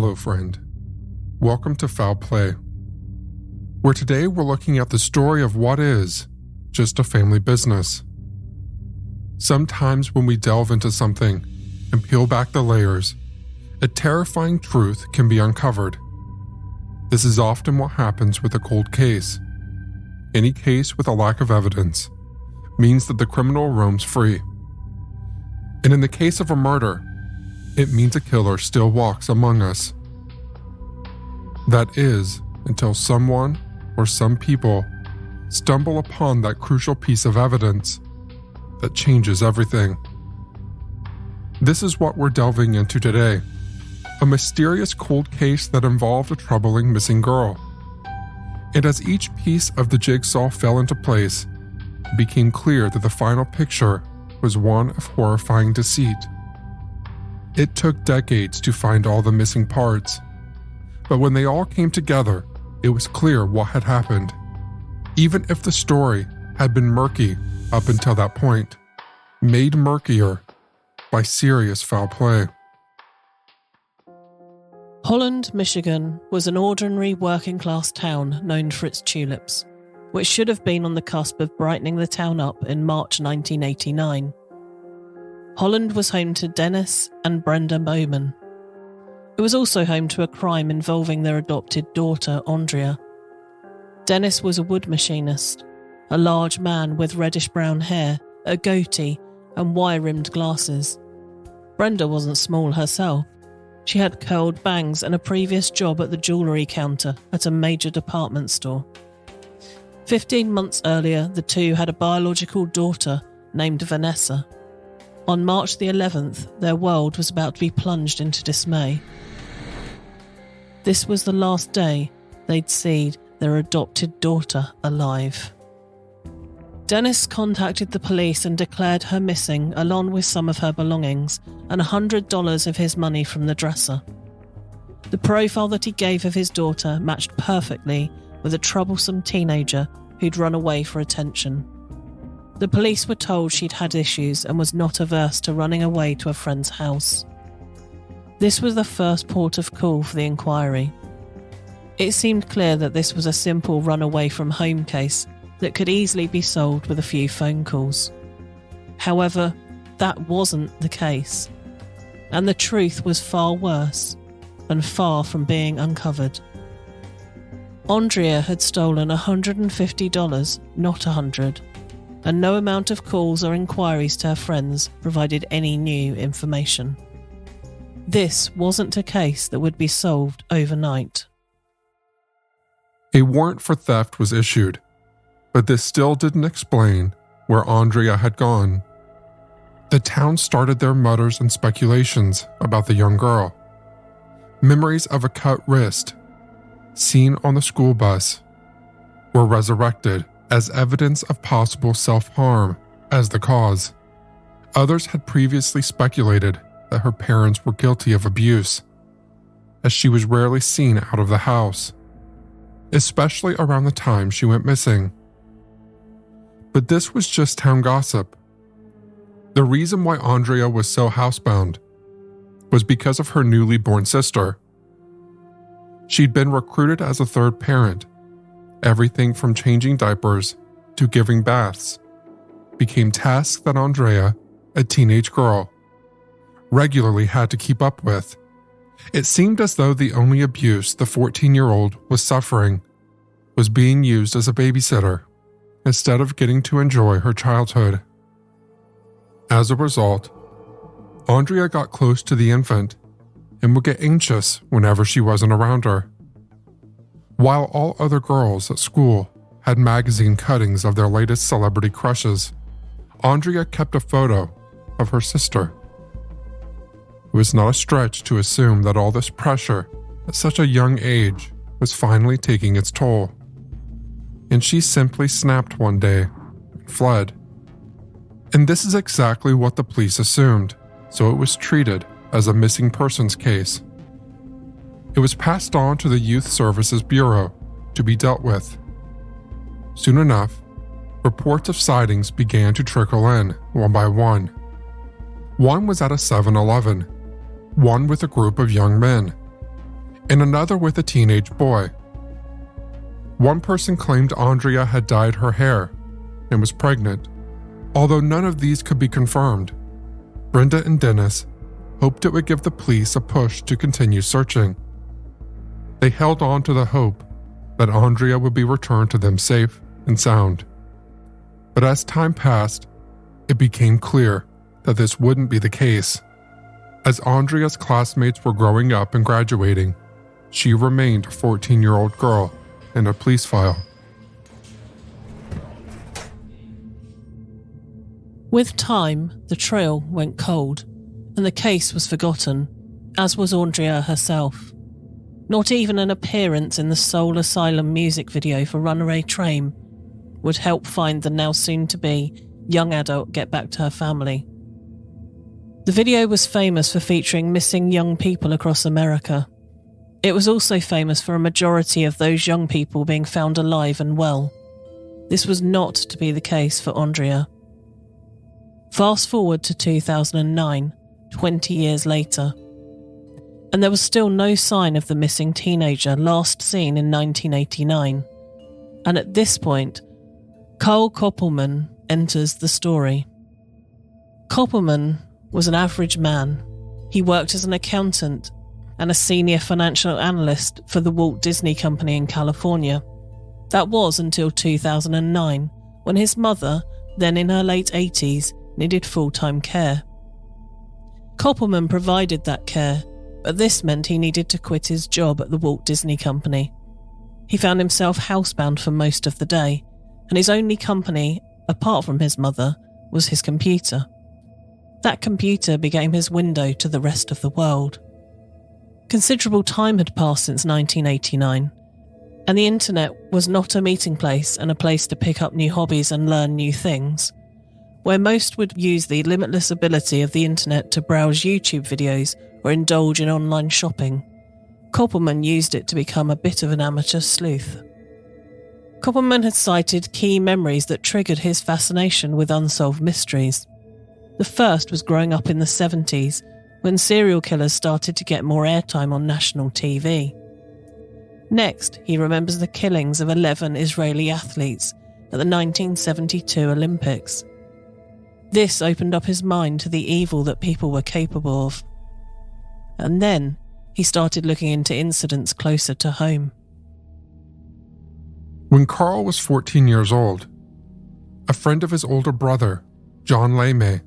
Hello, friend. Welcome to Foul Play, where today we're looking at the story of what is just a family business. Sometimes when we delve into something and peel back the layers, a terrifying truth can be uncovered. This is often what happens with a cold case. Any case with a lack of evidence means that the criminal roams free. And in the case of a murder, it means a killer still walks among us. That is, until someone or some people stumble upon that crucial piece of evidence that changes everything. This is what we're delving into today, a mysterious cold case that involved a troubling missing girl. And as each piece of the jigsaw fell into place, it became clear that the final picture was one of horrifying deceit. It took decades to find all the missing parts, but when they all came together, it was clear what had happened, even if the story had been murky up until that point, made murkier by serious foul play. Holland, Michigan was an ordinary working-class town known for its tulips, which should have been on the cusp of brightening the town up in March 1989. Holland was home to Dennis and Brenda Bowman. It was also home to a crime involving their adopted daughter, Aundria. Dennis was a wood machinist, a large man with reddish-brown hair, a goatee, and wire-rimmed glasses. Brenda wasn't small herself. She had curled bangs and a previous job at the jewellery counter at a major department store. 15 months earlier, the two had a biological daughter named Vanessa. On March the 11th, their world was about to be plunged into dismay. This was the last day they'd see their adopted daughter alive. Dennis contacted the police and declared her missing along with some of her belongings and $100 of his money from the dresser. The profile that he gave of his daughter matched perfectly with a troublesome teenager who'd run away for attention. The police were told she'd had issues and was not averse to running away to a friend's house. This was the first port of call for the inquiry. It seemed clear that this was a simple run-away from home case that could easily be solved with a few phone calls. However, that wasn't the case, and the truth was far worse and far from being uncovered. Aundria had stolen $150, not $100, and no amount of calls or inquiries to her friends provided any new information. This wasn't a case that would be solved overnight. A warrant for theft was issued, but this still didn't explain where Aundria had gone. The town started their mutters and speculations about the young girl. Memories of a cut wrist, seen on the school bus, were resurrected as evidence of possible self-harm as the cause. Others had previously speculated that her parents were guilty of abuse, as she was rarely seen out of the house, especially around the time she went missing. But this was just town gossip. The reason why Aundria was so housebound was because of her newly born sister. She'd been recruited as a third parent. Everything from changing diapers to giving baths became tasks that Aundria, a teenage girl, regularly had to keep up with. It seemed as though the only abuse the 14-year-old was suffering was being used as a babysitter instead of getting to enjoy her childhood. As a result, Aundria got close to the infant and would get anxious whenever she wasn't around her. While all other girls at school had magazine cuttings of their latest celebrity crushes, Aundria kept a photo of her sister. It was not a stretch to assume that all this pressure at such a young age was finally taking its toll. And she simply snapped one day and fled. And this is exactly what the police assumed, so it was treated as a missing persons case. It was passed on to the Youth Services Bureau to be dealt with. Soon enough, reports of sightings began to trickle in one by one. One was at a 7-Eleven, one with a group of young men, and another with a teenage boy. One person claimed Aundria had dyed her hair and was pregnant, although none of these could be confirmed. Brenda and Dennis hoped it would give the police a push to continue searching. They held on to the hope that Aundria would be returned to them safe and sound. But as time passed, it became clear that this wouldn't be the case. As Aundria's classmates were growing up and graduating, she remained a 14-year-old girl in a police file. With time, the trail went cold, and the case was forgotten, as was Aundria herself. Not even an appearance in the Soul Asylum music video for Runaway Train would help find the now soon-to-be young adult get back to her family. The video was famous for featuring missing young people across America. It was also famous for a majority of those young people being found alive and well. This was not to be the case for Aundria. Fast forward to 2009, 20 years later, and there was still no sign of the missing teenager last seen in 1989. And at this point, Carl Koppelman enters the story. Koppelman was an average man. He worked as an accountant and a senior financial analyst for the Walt Disney Company in California. That was until 2009, when his mother, then in her late 80s, needed full-time care. Koppelman provided that care, but this meant he needed to quit his job at the Walt Disney Company. He found himself housebound for most of the day, and his only company, apart from his mother, was his computer. That computer became his window to the rest of the world. Considerable time had passed since 1989, and the internet was not a meeting place and a place to pick up new hobbies and learn new things. Where most would use the limitless ability of the internet to browse YouTube videos or indulge in online shopping, Koppelman used it to become a bit of an amateur sleuth. Koppelman had cited key memories that triggered his fascination with unsolved mysteries. The first was growing up in the 70s, when serial killers started to get more airtime on national TV. Next, he remembers the killings of 11 Israeli athletes at the 1972 Olympics. This opened up his mind to the evil that people were capable of. And then, he started looking into incidents closer to home. When Carl was 14 years old, a friend of his older brother, John Lemay,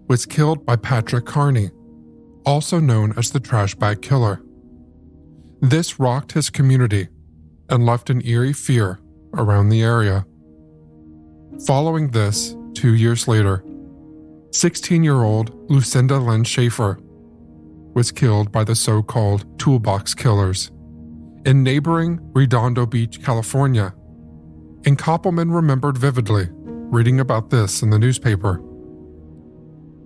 was killed by Patrick Carney, also known as the Trash Bag Killer. This rocked his community and left an eerie fear around the area. Following this, 2 years later, 16-year-old Lucinda Lynn Schaefer was killed by the so-called Toolbox Killers in neighboring Redondo Beach, California, and Koppelman remembered vividly reading about this in the newspaper.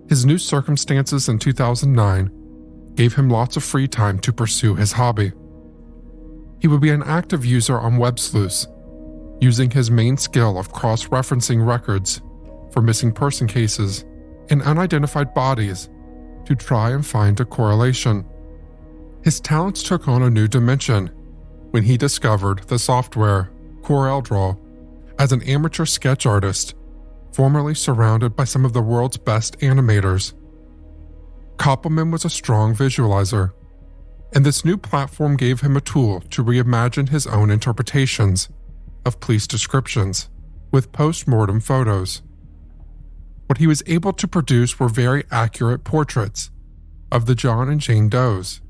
His new circumstances in 2009 gave him lots of free time to pursue his hobby. He would be an active user on web sleuths, using his main skill of cross-referencing records for missing person cases and unidentified bodies to try and find a correlation. His talents took on a new dimension when he discovered the software CorelDRAW as an amateur sketch artist, formerly surrounded by some of the world's best animators. Koppelman was a strong visualizer, and this new platform gave him a tool to reimagine his own interpretations of police descriptions with post-mortem photos. What he was able to produce were very accurate portraits of the John and Jane Does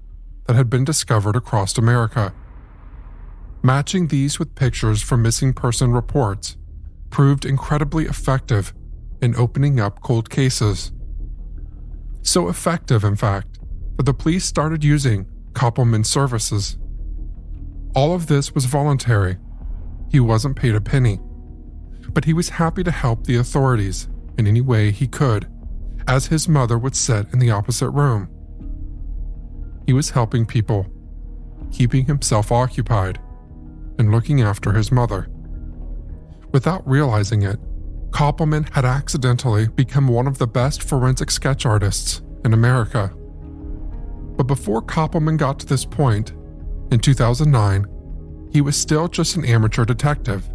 that had been discovered across America. Matching these with pictures from missing person reports proved incredibly effective in opening up cold cases. So effective, in fact, that the police started using Koppelman's services. All of this was voluntary. He wasn't paid a penny, but he was happy to help the authorities in any way he could, as his mother would sit in the opposite room. He was helping people, keeping himself occupied, and looking after his mother. Without realizing it, Koppelman had accidentally become one of the best forensic sketch artists in America. But before Koppelman got to this point, In 2009, he was still just an amateur detective,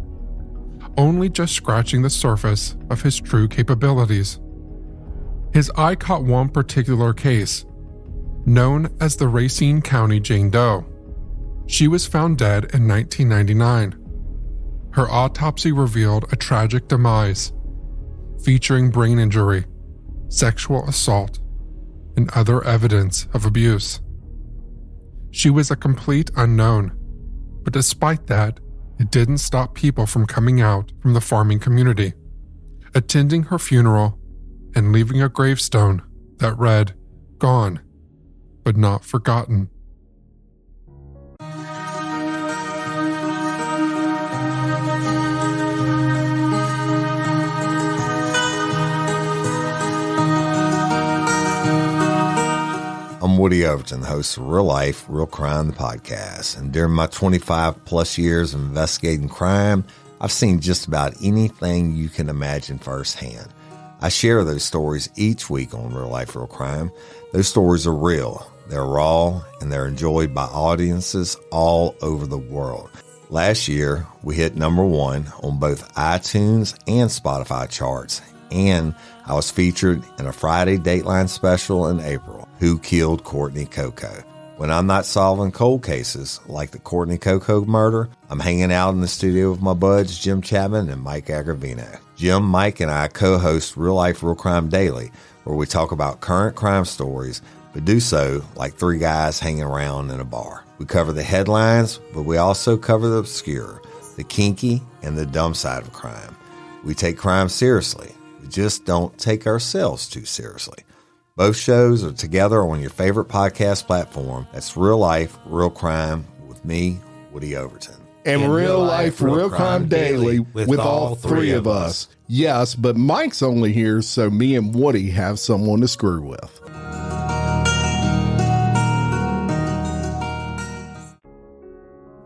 only just scratching the surface of his true capabilities. His eye caught one particular case, known as the Racine County Jane Doe. She was found dead in 1999. Her autopsy revealed a tragic demise, featuring brain injury, sexual assault, and other evidence of abuse. She was a complete unknown, but despite that, it didn't stop people from coming out from the farming community, attending her funeral, and leaving a gravestone that read, "Gone, but not forgotten." I'm Woody Overton, host of Real Life, Real Crime, the podcast. And during my 25 plus years of investigating crime, I've seen just about anything you can imagine firsthand. I share those stories each week on Real Life, Real Crime. Those stories are real, they're raw, and they're enjoyed by audiences all over the world. Last year, we hit #1 on both iTunes and Spotify charts, and I was featured in a Friday Dateline special in April, Who Killed Courtney Coco? When I'm not solving cold cases like the Courtney Coco murder, I'm hanging out in the studio with my buds Jim Chapman and Mike Agravino. Jim, Mike, and I co-host Real Life, Real Crime Daily, where we talk about current crime stories, but do so like three guys hanging around in a bar. We cover the headlines, but we also cover the obscure, the kinky, and the dumb side of crime. We take crime seriously. We just don't take ourselves too seriously. Both shows are together on your favorite podcast platform. That's Real Life, Real Crime with me, Woody Overton. And Real Life, Real Crime Daily with all three of us. Yes, but Mike's only here so me and Woody have someone to screw with.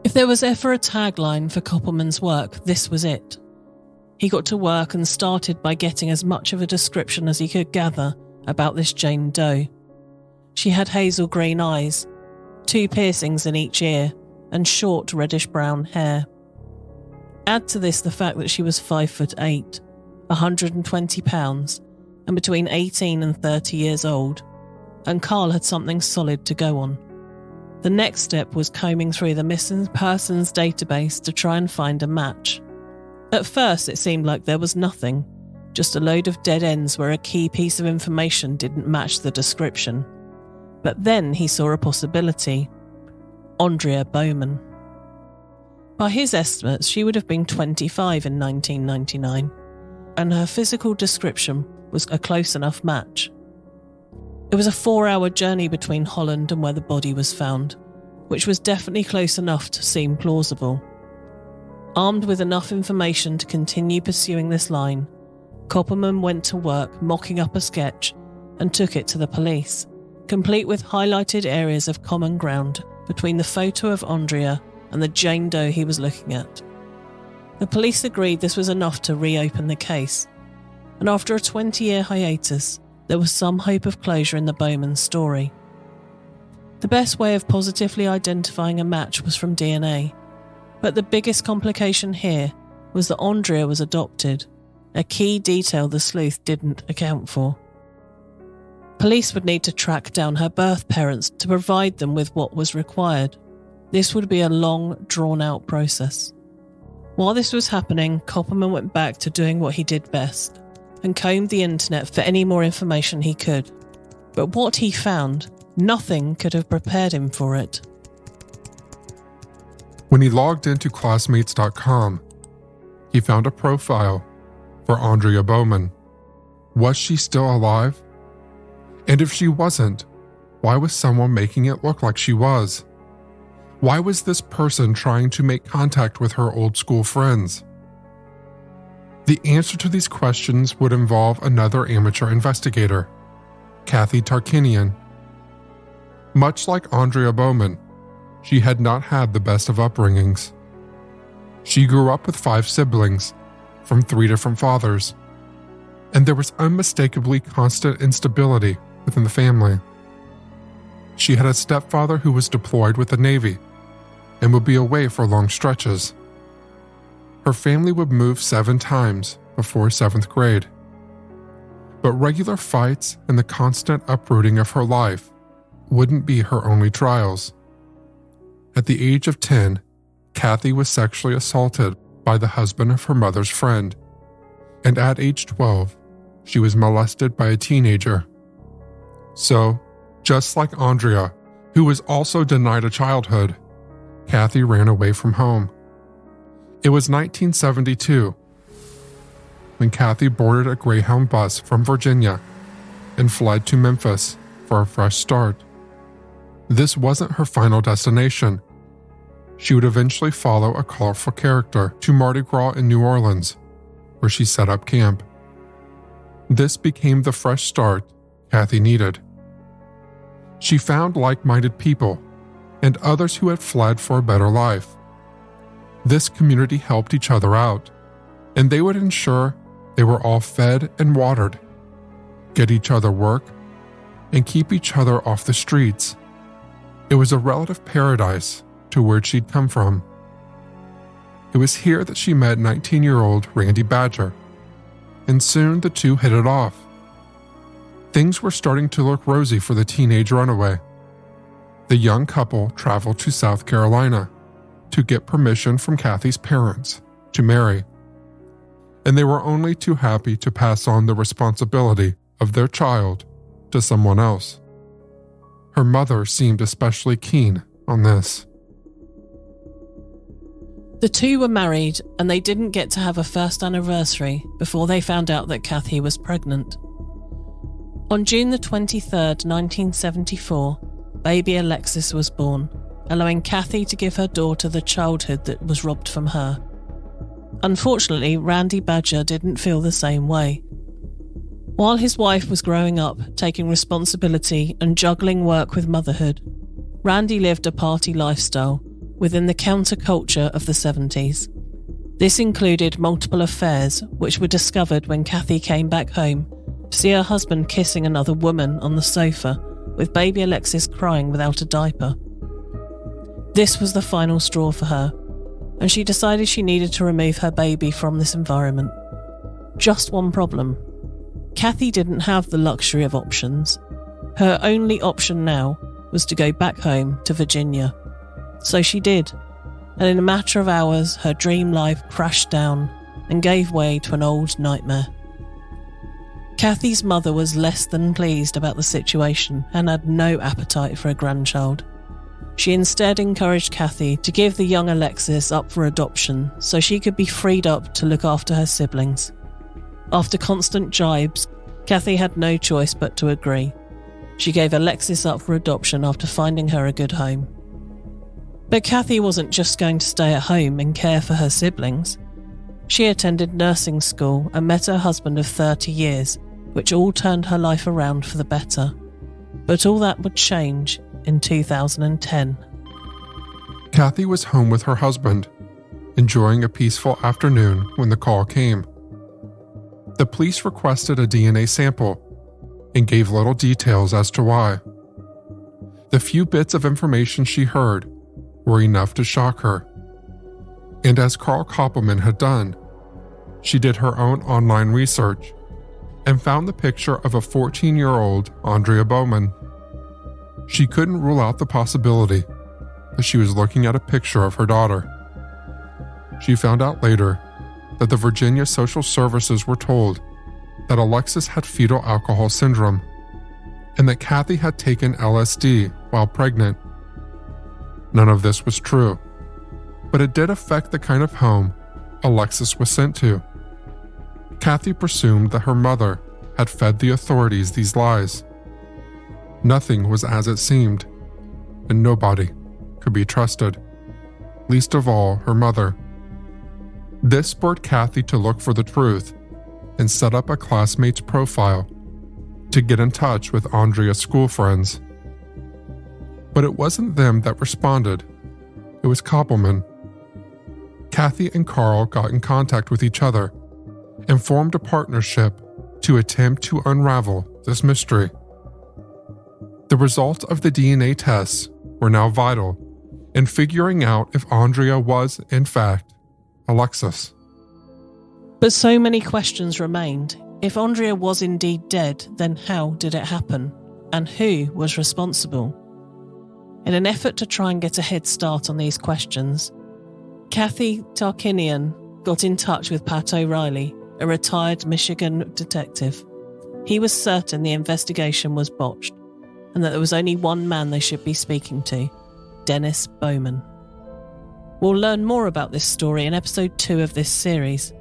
If there was ever a tagline for Koppelman's work, this was it. He got to work and started by getting as much of a description as he could gather about this Jane Doe. She had hazel green eyes, 2 piercings in each ear, and short reddish-brown hair. Add to this the fact that she was 5'8", 120 pounds, and between 18 and 30 years old, and Carl had something solid to go on. The next step was combing through the missing persons database to try and find a match. At first it seemed like there was nothing, just a load of dead ends where a key piece of information didn't match the description. But then he saw a possibility. Aundria Bowman. By his estimates, she would have been 25 in 1999, and her physical description was a close enough match. It was a 4-hour journey between Holland and where the body was found, which was definitely close enough to seem plausible. Armed with enough information to continue pursuing this line, Koppelman went to work mocking up a sketch and took it to the police, complete with highlighted areas of common ground between the photo of Aundria and the Jane Doe he was looking at. The police agreed this was enough to reopen the case, and after a 20-year hiatus, there was some hope of closure in the Bowman story. The best way of positively identifying a match was from DNA, but the biggest complication here was that Aundria was adopted, a key detail the sleuth didn't account for. Police would need to track down her birth parents to provide them with what was required. This would be a long, drawn-out process. While this was happening, Koppelman went back to doing what he did best and combed the internet for any more information he could. But what he found, nothing could have prepared him for it. When he logged into classmates.com, he found a profile for Aundria Bowman. Was she still alive? And if she wasn't, why was someone making it look like she was? Why was this person trying to make contact with her old school friends? The answer to these questions would involve another amateur investigator, Kathy Tarkinian. Much like Aundria Bowman, she had not had the best of upbringings. She grew up with 5 siblings, from 3 different fathers, and there was unmistakably constant instability within the family. She had a stepfather who was deployed with the Navy, and would be away for long stretches. Her family would move 7 times before 7th grade. But regular fights and the constant uprooting of her life wouldn't be her only trials. At the age of 10, Kathy was sexually assaulted by the husband of her mother's friend, and at age 12, she was molested by a teenager. So, just like Aundria, who was also denied a childhood, Kathy ran away from home. It was 1972 when Kathy boarded a Greyhound bus from Virginia and fled to Memphis for a fresh start. This wasn't her final destination. She would eventually follow a colorful character to Mardi Gras in New Orleans, where she set up camp. This became the fresh start Kathy needed. She found like-minded people and others who had fled for a better life. This community helped each other out, and they would ensure they were all fed and watered, get each other work, and keep each other off the streets. It was a relative paradise to where she'd come from. It was here that she met 19-year-old Randy Badger, and soon the two hit it off. Things were starting to look rosy for the teenage runaway. The young couple traveled to South Carolina to get permission from Kathy's parents to marry, and they were only too happy to pass on the responsibility of their child to someone else. Her mother seemed especially keen on this. The two were married, and they didn't get to have a first anniversary before they found out that Kathy was pregnant. On June the 23rd, 1974, baby Alexis was born, allowing Kathy to give her daughter the childhood that was robbed from her. Unfortunately, Randy Badger didn't feel the same way. While his wife was growing up, taking responsibility and juggling work with motherhood, Randy lived a party lifestyle within the counterculture of the 70s. This included multiple affairs, which were discovered when Kathy came back home to see her husband kissing another woman on the sofa, with baby Alexis crying without a diaper. This was the final straw for her, and she decided she needed to remove her baby from this environment. Just one problem. Kathy didn't have the luxury of options. Her only option now was to go back home to Virginia. So she did, and in a matter of hours, her dream life crashed down and gave way to an old nightmare. Kathy's mother was less than pleased about the situation and had no appetite for a grandchild. She instead encouraged Kathy to give the young Alexis up for adoption so she could be freed up to look after her siblings. After constant jibes, Kathy had no choice but to agree. She gave Alexis up for adoption after finding her a good home. But Kathy wasn't just going to stay at home and care for her siblings. She attended nursing school and met her husband of 30 years, which all turned her life around for the better. But all that would change in 2010. Kathy was home with her husband, enjoying a peaceful afternoon when the call came. The police requested a DNA sample and gave little details as to why. The few bits of information she heard were enough to shock her. And as Carl Koppelman had done, she did her own online research and found the picture of a 14-year-old Aundria Bowman. She couldn't rule out the possibility that she was looking at a picture of her daughter. She found out later that the Virginia Social Services were told that Alexis had fetal alcohol syndrome and that Kathy had taken LSD while pregnant. None of this was true, but it did affect the kind of home Alexis was sent to. Kathy presumed that her mother had fed the authorities these lies. Nothing was as it seemed, and nobody could be trusted, least of all her mother. This spurred Kathy to look for the truth and set up a classmate's profile to get in touch with Aundria's school friends. But it wasn't them that responded. It was Koppelman. Kathy and Carl got in contact with each other and formed a partnership to attempt to unravel this mystery. The results of the DNA tests were now vital and figuring out if Aundria was, in fact, Alexis. But so many questions remained. If Aundria was indeed dead, then how did it happen? And who was responsible? In an effort to try and get a head start on these questions, Kathy Tarkinian got in touch with Pat O'Reilly, a retired Michigan detective. He was certain the investigation was botched and that there was only one man they should be speaking to, Dennis Bowman. We'll learn more about this story in episode 2 of this series.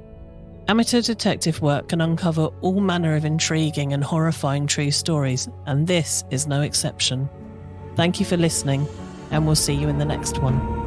Amateur detective work can uncover all manner of intriguing and horrifying true stories, and this is no exception. Thank you for listening, and we'll see you in the next one.